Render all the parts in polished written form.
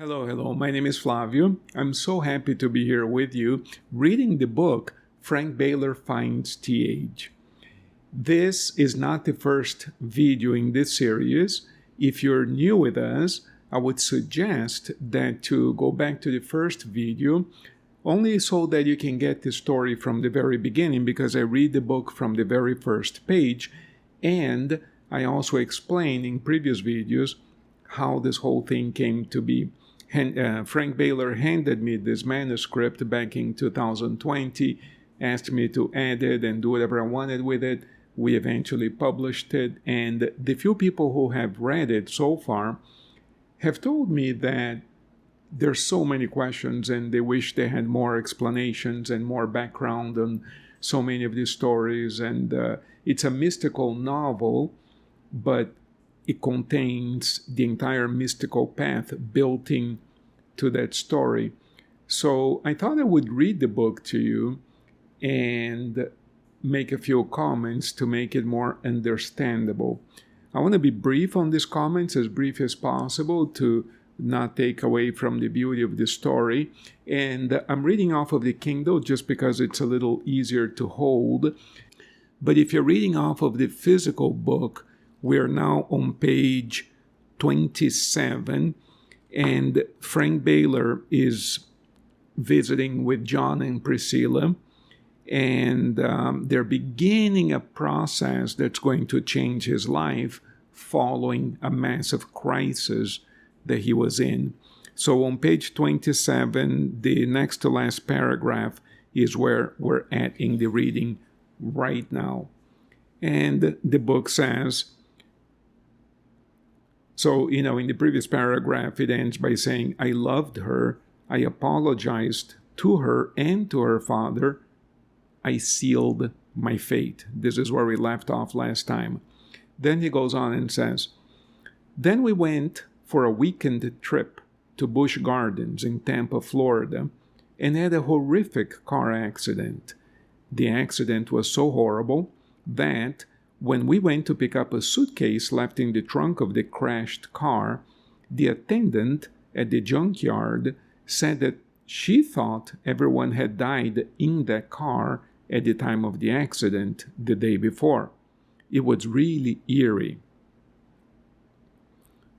Hello. My name is Flavio. I'm so happy to be here with you reading the book Frank Baler Finds T.H. This is not the first video in this series. If you're new with us, I would suggest that to go back to the first video only so that you can get the story from the very beginning, because I read the book from the very first page, and I also explain in previous videos how this whole thing came to be. Frank Baler handed me this manuscript back in 2020, asked me to edit and do whatever I wanted with it. We eventually published it, and the few people who have read it so far have told me that there's so many questions and they wish they had more explanations and more background on so many of these stories. And it's a mystical novel, but it contains the entire mystical path built in to that story. So I thought I would read the book to you and make a few comments to make it more understandable. I want to be brief on these comments, as brief as possible, to not take away from the beauty of the story. And I'm reading off of the Kindle just because it's a little easier to hold. But if you're reading off of the physical book, we are now on page 27, and Frank Baler is visiting with John and Priscilla, and they're beginning a process that's going to change his life following a massive crisis that he was in. So on page 27, the next to last paragraph is where we're at in the reading right now. And the book says, so, in the previous paragraph, it ends by saying, I loved her, I apologized to her and to her father, I sealed my fate. This is where we left off last time. Then he goes on and says, then we went for a weekend trip to Busch Gardens in Tampa, Florida, and had a horrific car accident. The accident was so horrible that when we went to pick up a suitcase left in the trunk of the crashed car, the attendant at the junkyard said that she thought everyone had died in that car at the time of the accident the day before. It was really eerie.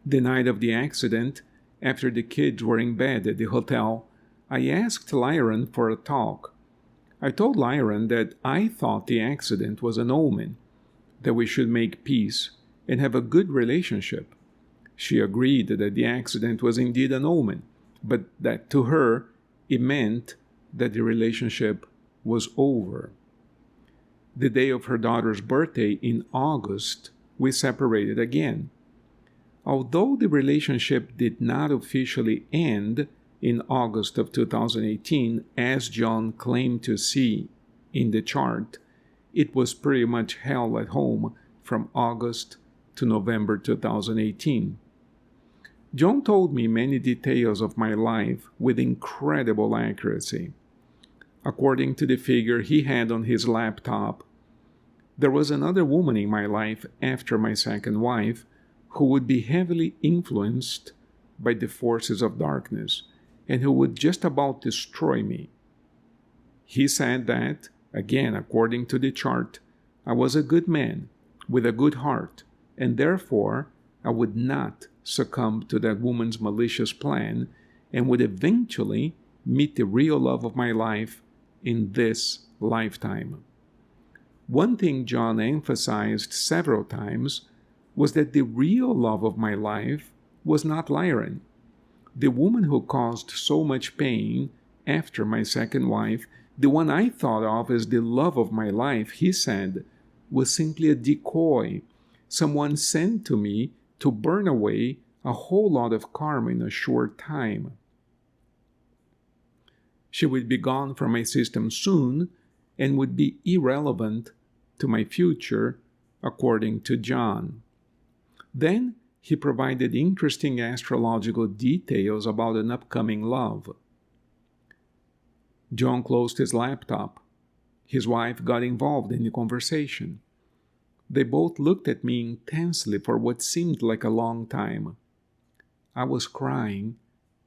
The night of the accident, after the kids were in bed at the hotel, I asked Lyron for a talk. I told Lyron that I thought the accident was an omen, that we should make peace and have a good relationship. She agreed that the accident was indeed an omen, but that to her it meant that the relationship was over. The day of her daughter's birthday in August, we separated again. Although the relationship did not officially end in August of 2018, as John claimed to see in the chart, it was pretty much hell at home from August to November 2018. John told me many details of my life with incredible accuracy. According to the figure he had on his laptop, there was another woman in my life after my second wife who would be heavily influenced by the forces of darkness and who would just about destroy me. He said that, again, according to the chart, I was a good man with a good heart, and therefore I would not succumb to that woman's malicious plan and would eventually meet the real love of my life in this lifetime. One thing John emphasized several times was that the real love of my life was not Lyron. The woman who caused so much pain after my second wife, the one I thought of as the love of my life, he said, was simply a decoy, someone sent to me to burn away a whole lot of karma in a short time. She would be gone from my system soon and would be irrelevant to my future, according to John. Then he provided interesting astrological details about an upcoming love. John closed his laptop. His wife got involved in the conversation. They both looked at me intensely for what seemed like a long time. I was crying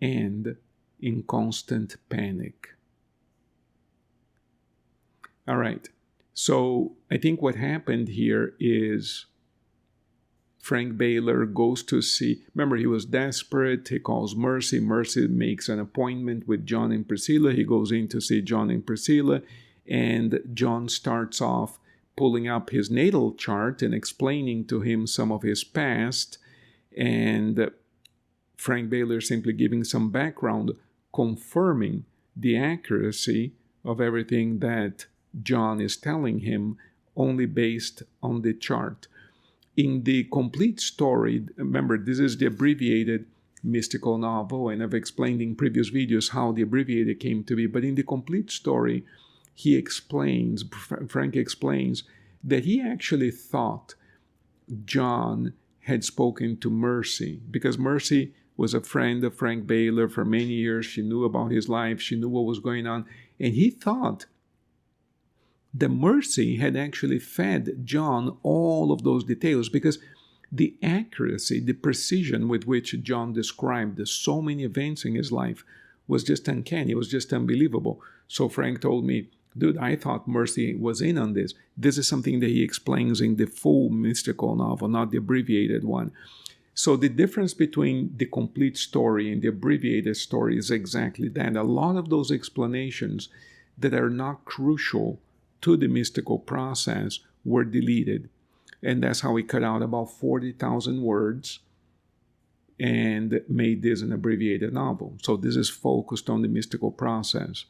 and in constant panic. All right. So I think what happened here is Frank Baler goes to see, remember, he was desperate. He calls Mercy. Mercy makes an appointment with John and Priscilla. He goes in to see John and Priscilla, and John starts off pulling up his natal chart and explaining to him some of his past, and Frank Baler simply giving some background, confirming the accuracy of everything that John is telling him, only based on the chart. In the complete story, remember, this is the abbreviated mystical novel, and I've explained in previous videos how the abbreviated came to be, but in the complete story, Frank explains that he actually thought John had spoken to Mercy, because Mercy was a friend of Frank Baler for many years. She knew about his life. She knew what was going on. And he thought that Mercy had actually fed John all of those details, because the accuracy, the precision with which John described so many events in his life was just uncanny. It was just unbelievable. So Frank told me, dude, I thought Mercy was in on this. This is something that he explains in the full mystical novel, not the abbreviated one. So the difference between the complete story and the abbreviated story is exactly that. A lot of those explanations that are not crucial to the mystical process were deleted. And that's how we cut out about 40,000 words and made this an abbreviated novel. So this is focused on the mystical process.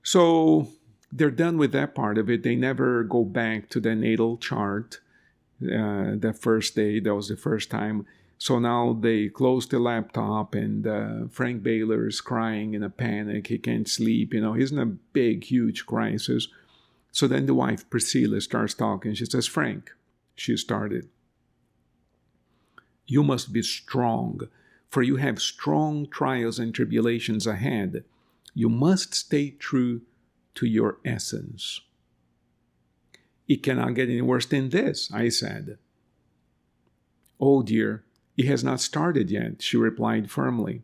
So they're done with that part of it. They never go back to the natal chart. The first day, that was the first time. So now they close the laptop, and Frank Baler is crying in a panic. He can't sleep. He's in a big, huge crisis. So then the wife, Priscilla, starts talking. She says, Frank, she started, you must be strong, for you have strong trials and tribulations ahead. You must stay true to your essence. It cannot get any worse than this, I said. Oh dear, it has not started yet, she replied firmly.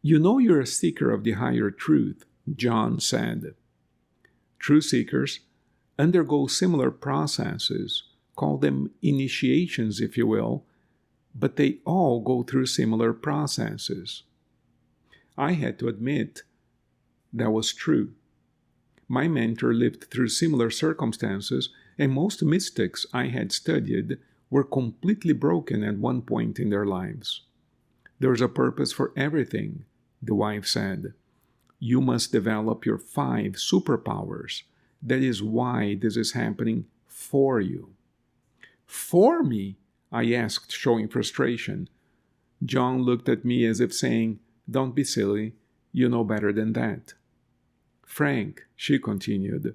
You know you're a seeker of the higher truth, John said. True seekers undergo similar processes, call them initiations if you will, but they all go through similar processes. I had to admit that was true. My mentor lived through similar circumstances, and most mystics I had studied were completely broken at one point in their lives. There's a purpose for everything, the wife said. You must develop your 5 superpowers. That is why this is happening for you. For me? I asked, showing frustration. John looked at me as if saying, don't be silly, you know better than that. Frank, she continued,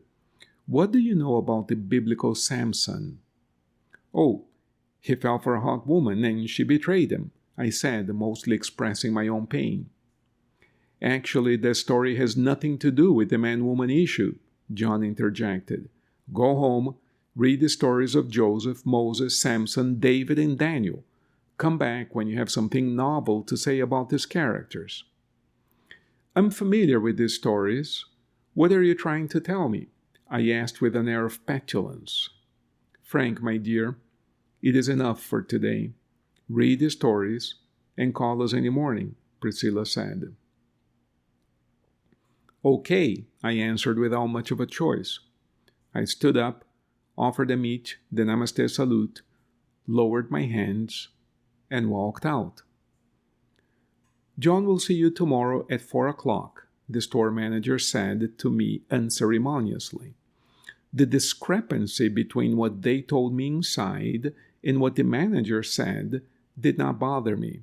what do you know about the biblical Samson? Oh, he fell for a hot woman and she betrayed him, I said, mostly expressing my own pain. Actually, that story has nothing to do with the man-woman issue, John interjected. Go home, read the stories of Joseph, Moses, Samson, David, and Daniel. Come back when you have something novel to say about these characters. I'm familiar with these stories. What are you trying to tell me? I asked with an air of petulance. Frank, my dear, it is enough for today. Read the stories and call us in the morning, Priscilla said. Okay, I answered without much of a choice. I stood up, offered them each the Namaste salute, lowered my hands, and walked out. John will see you tomorrow at 4 o'clock, the store manager said to me unceremoniously. The discrepancy between what they told me inside and what the manager said did not bother me.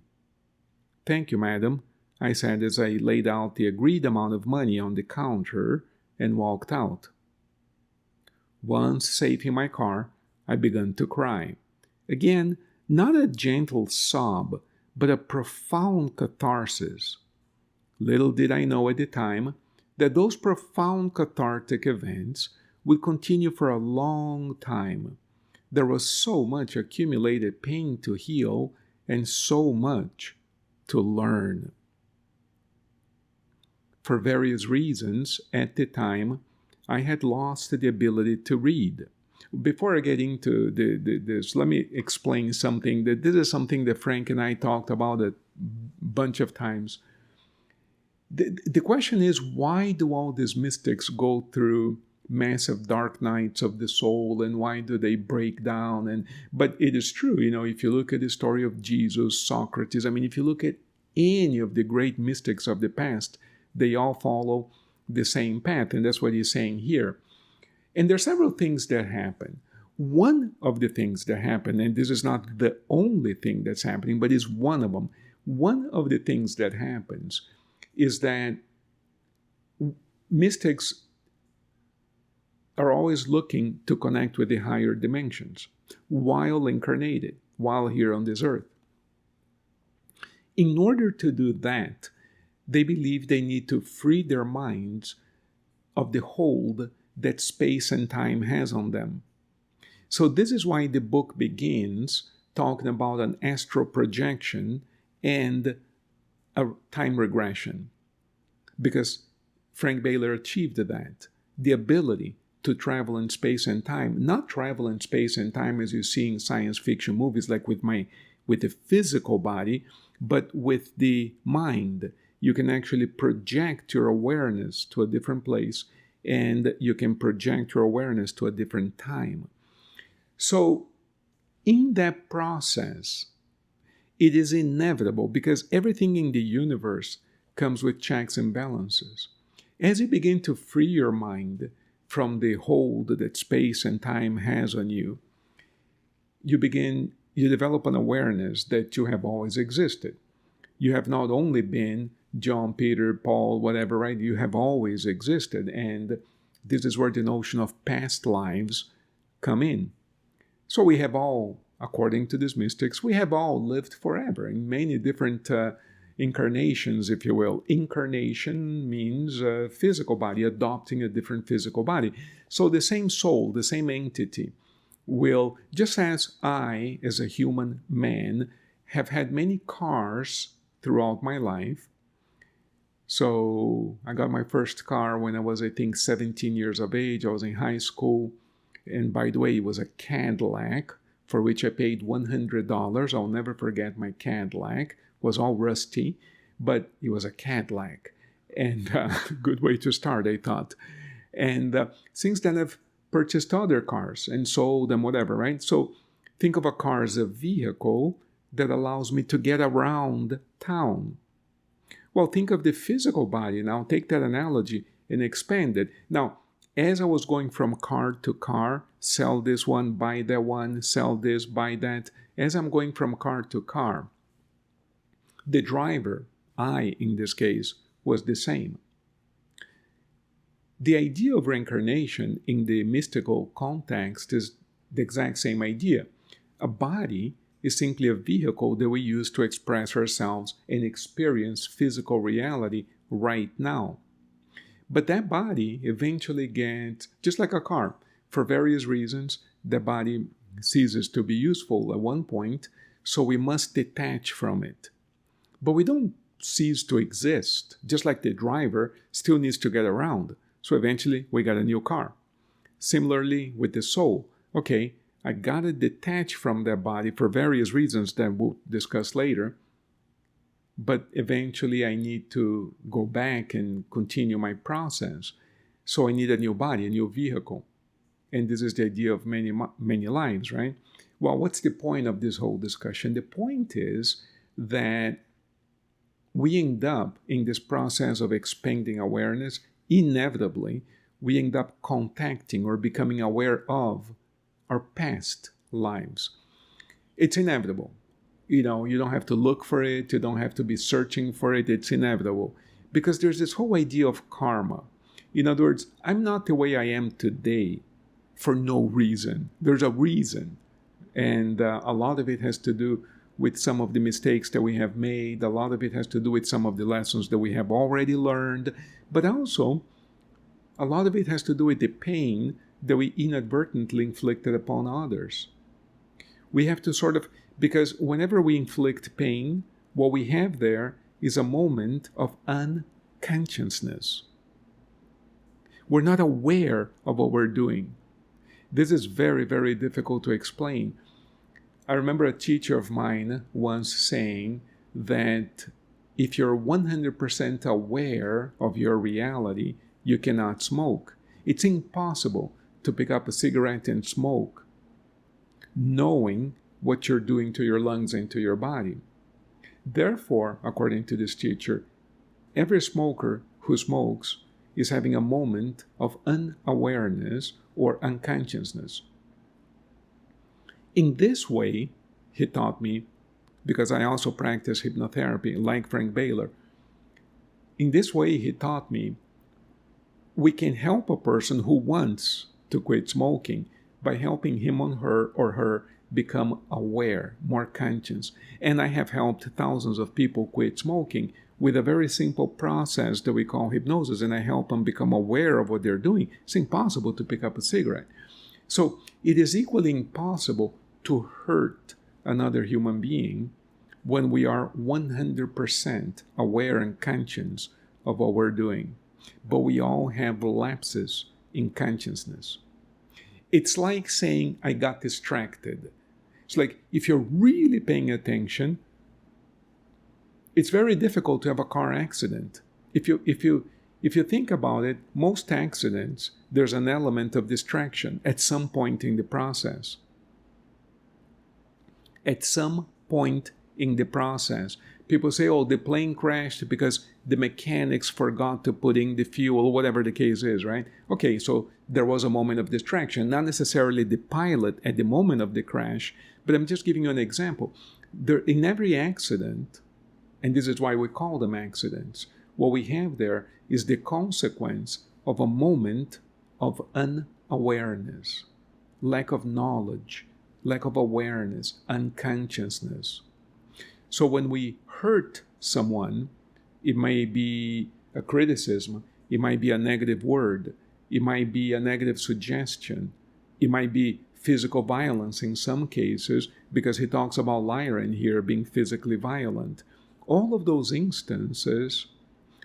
Thank you, madam, I said as I laid out the agreed amount of money on the counter and walked out. Once safe in my car, I began to cry. Again, not a gentle sob, but a profound catharsis. Little did I know at the time that those profound cathartic events would continue for a long time. There was so much accumulated pain to heal, and so much to learn. For various reasons, at the time, I had lost the ability to read. Before I get into this, let me explain something. That this is something that Frank and I talked about a bunch of times. The question is, why do all these mystics go through massive dark nights of the soul, and why do they break down? But it is true, if you look at the story of Jesus, Socrates, if you look at any of the great mystics of the past, they all follow the same path, and that's what he's saying here. And there are several things that happen. One of the things that happen, and this is not the only thing that's happening, but is one of them. One of the things that happens is that mystics are always looking to connect with the higher dimensions while incarnated, while here on this earth. In order to do that, they believe they need to free their minds of the hold that space and time has on them. So this is why the book begins talking about an astral projection and a time regression, because Frank Baler achieved that, the ability to travel in space and time, not travel in space and time as you see in science fiction movies, like with the physical body, but with the mind. You can actually project your awareness to a different place, and you can project your awareness to a different time. So in that process, it is inevitable, because everything in the universe comes with checks and balances. As you begin to free your mind from the hold that space and time has on you, you develop an awareness that you have always existed. You have not only been John, Peter, Paul, whatever, right? You have always existed. And this is where the notion of past lives come in. So we have all, according to these mystics, we have all lived forever in many different incarnations, if you will. Incarnation means a physical body, adopting a different physical body. So the same soul, the same entity will, just as I, as a human man, have had many cars throughout my life. So I got my first car when I was, I think, 17 years of age. I was in high school. And by the way, it was a Cadillac, for which I paid $100. I'll never forget my Cadillac. It was all rusty, but it was a Cadillac. And good way to start, I thought. And since then, I've purchased other cars and sold them, whatever, right? So think of a car as a vehicle that allows me to get around town. Well, think of the physical body. Now take that analogy and expand it. Now, as I was going from car to car, sell this one, buy that one, sell this, buy that, as I'm going from car to car, the driver, I in this case, was the same. The idea of reincarnation in the mystical context is the exact same idea. A body is simply a vehicle that we use to express ourselves and experience physical reality right now. But that body eventually gets, just like a car, for various reasons, the body ceases to be useful at one point, so we must detach from it. But we don't cease to exist, just like the driver still needs to get around. So eventually we got a new car. Similarly with the soul. Okay, I gotta detach from that body for various reasons that we'll discuss later. But eventually I need to go back and continue my process. So I need a new body, a new vehicle. And this is the idea of many lives, right? Well, what's the point of this whole discussion? The point is that we end up in this process of expanding awareness. Inevitably, we end up contacting or becoming aware of our past lives. It's inevitable. You don't have to look for it. You don't have to be searching for it. It's inevitable. Because there's this whole idea of karma. In other words, I'm not the way I am today for no reason. There's a reason. And a lot of it has to do with some of the mistakes that we have made. A lot of it has to do with some of the lessons that we have already learned. But also, a lot of it has to do with the pain that we inadvertently inflicted upon others. We have to sort of Because whenever we inflict pain, what we have there is a moment of unconsciousness. We're not aware of what we're doing. This is very, very difficult to explain. I remember a teacher of mine once saying that if you're 100% aware of your reality, you cannot smoke. It's impossible to pick up a cigarette and smoke, knowing what you're doing to your lungs and to your body. Therefore, according to this teacher, every smoker who smokes is having a moment of unawareness or unconsciousness. In this way, he taught me, because I also practice hypnotherapy like Frank Baler, in this way he taught me we can help a person who wants to quit smoking by helping him or her become aware, more conscious. And I have helped thousands of people quit smoking with a very simple process that we call hypnosis, and I help them become aware of what they're doing. It's impossible to pick up a cigarette. So it is equally impossible to hurt another human being when we are 100% aware and conscious of what we're doing. But we all have lapses in consciousness. It's like saying, I got distracted. It's like, if you're really paying attention, it's very difficult to have a car accident. If you think about it, most accidents, there's an element of distraction at some point in the process. At some point in the process. People say, oh, the plane crashed because the mechanics forgot to put in the fuel, whatever the case is, right? Okay, so there was a moment of distraction, not necessarily the pilot at the moment of the crash, but I'm just giving you an example. In every accident, and this is why we call them accidents, what we have there is the consequence of a moment of unawareness, lack of knowledge, lack of awareness, unconsciousness. So when we hurt someone, it may be a criticism, it might be a negative word, it might be a negative suggestion, it might be physical violence in some cases, because he talks about Lyran here being physically violent. All of those instances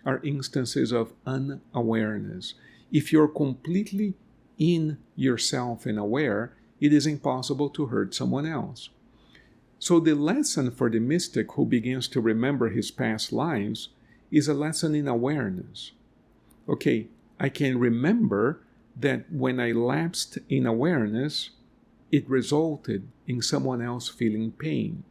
are instances of unawareness. If you're completely in yourself and aware, it is impossible to hurt someone else. So the lesson for the mystic who begins to remember his past lives is a lesson in awareness. Okay, I can remember that when I lapsed in awareness, it resulted in someone else feeling pain.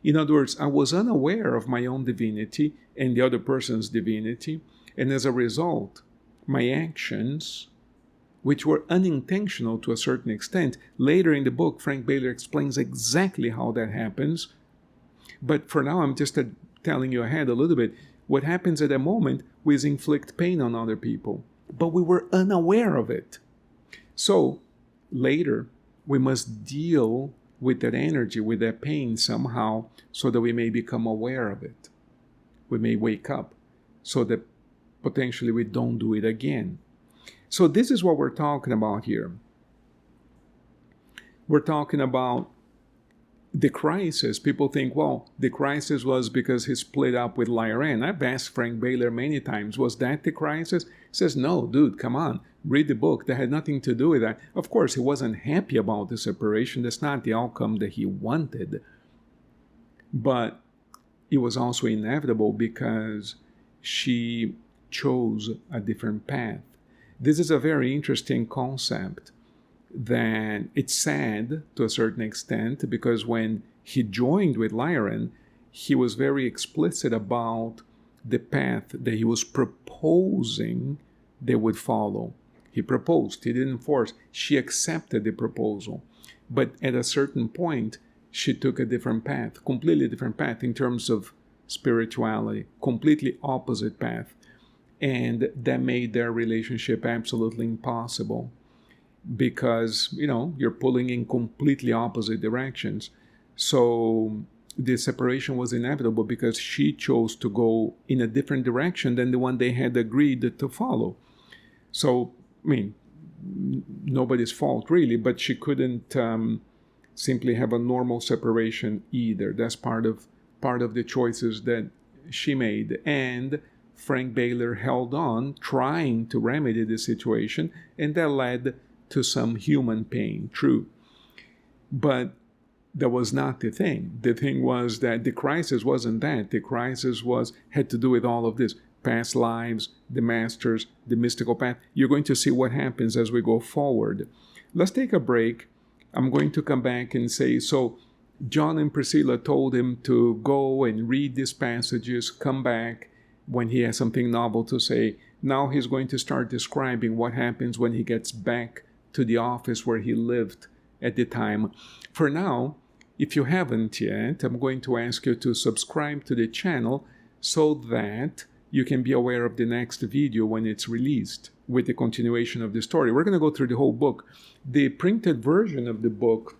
In other words, I was unaware of my own divinity and the other person's divinity, and as a result, my actions, which were unintentional to a certain extent. Later in the book, Frank Baler explains exactly how that happens. But for now, I'm just telling you ahead a little bit. What happens at that moment was inflict pain on other people. But we were unaware of it. So later, we must deal with that energy, with that pain somehow, so that we may become aware of it. We may wake up so that potentially we don't do it again. So this is what we're talking about here. We're talking about the crisis. People think, well, the crisis was because he split up with Lyran. I've asked Frank Baler many times, was that the crisis? He says, no, dude, come on. Read the book. That had nothing to do with that. Of course, he wasn't happy about the separation. That's not the outcome that he wanted. But it was also inevitable because she chose a different path. This is a very interesting concept that it's sad to a certain extent, because when he joined with Lyran, he was very explicit about the path that he was proposing they would follow. He proposed, he didn't force. She accepted the proposal. But at a certain point, she took a different path, completely different path in terms of spirituality, completely opposite path. And that made their relationship absolutely impossible because, you're pulling in completely opposite directions. So the separation was inevitable because she chose to go in a different direction than the one they had agreed to follow. So, nobody's fault really, but she couldn't simply have a normal separation either. That's part of the choices that she made. And Frank Baler held on, trying to remedy the situation, and that led to some human pain, true. But that was not the thing. The thing was that the crisis wasn't that. The crisis had to do with all of this. Past lives, the masters, the mystical path. You're going to see what happens as we go forward. Let's take a break. I'm going to come back and say, so John and Priscilla told him to go and read these passages, come back when he has something novel to say. Now he's going to start describing what happens when he gets back to the office where he lived at the time. For now, if you haven't yet, I'm going to ask you to subscribe to the channel so that you can be aware of the next video when it's released with the continuation of the story. We're going to go through the whole book. The printed version of the book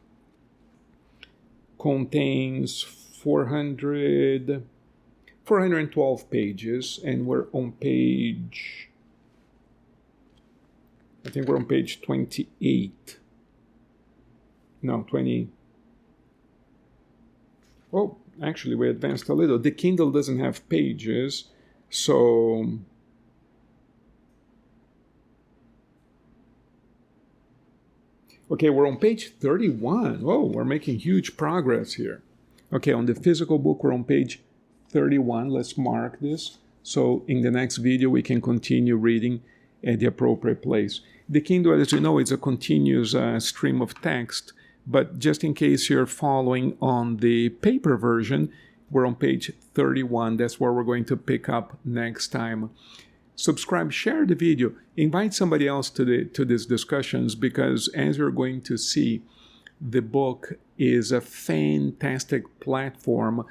contains 412 pages, and we're on page, I think we're on page 28. No, 20. Oh, actually, we advanced a little. The Kindle doesn't have pages, so okay, we're on page 31. Oh, we're making huge progress here. Okay, on the physical book, we're on page 31. Let's mark this. So in the next video, we can continue reading at the appropriate place. The Kindle, as you know, is a continuous stream of text, but just in case you're following on the paper version, we're on page 31. That's where we're going to pick up next time. Subscribe, share the video, invite somebody else to these discussions, because as you're going to see, the book is a fantastic platform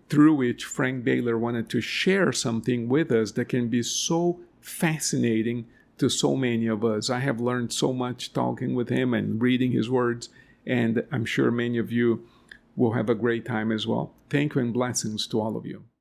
through which Frank Baler wanted to share something with us that can be so fascinating to so many of us. I have learned so much talking with him and reading his words, and I'm sure many of you will have a great time as well. Thank you and blessings to all of you.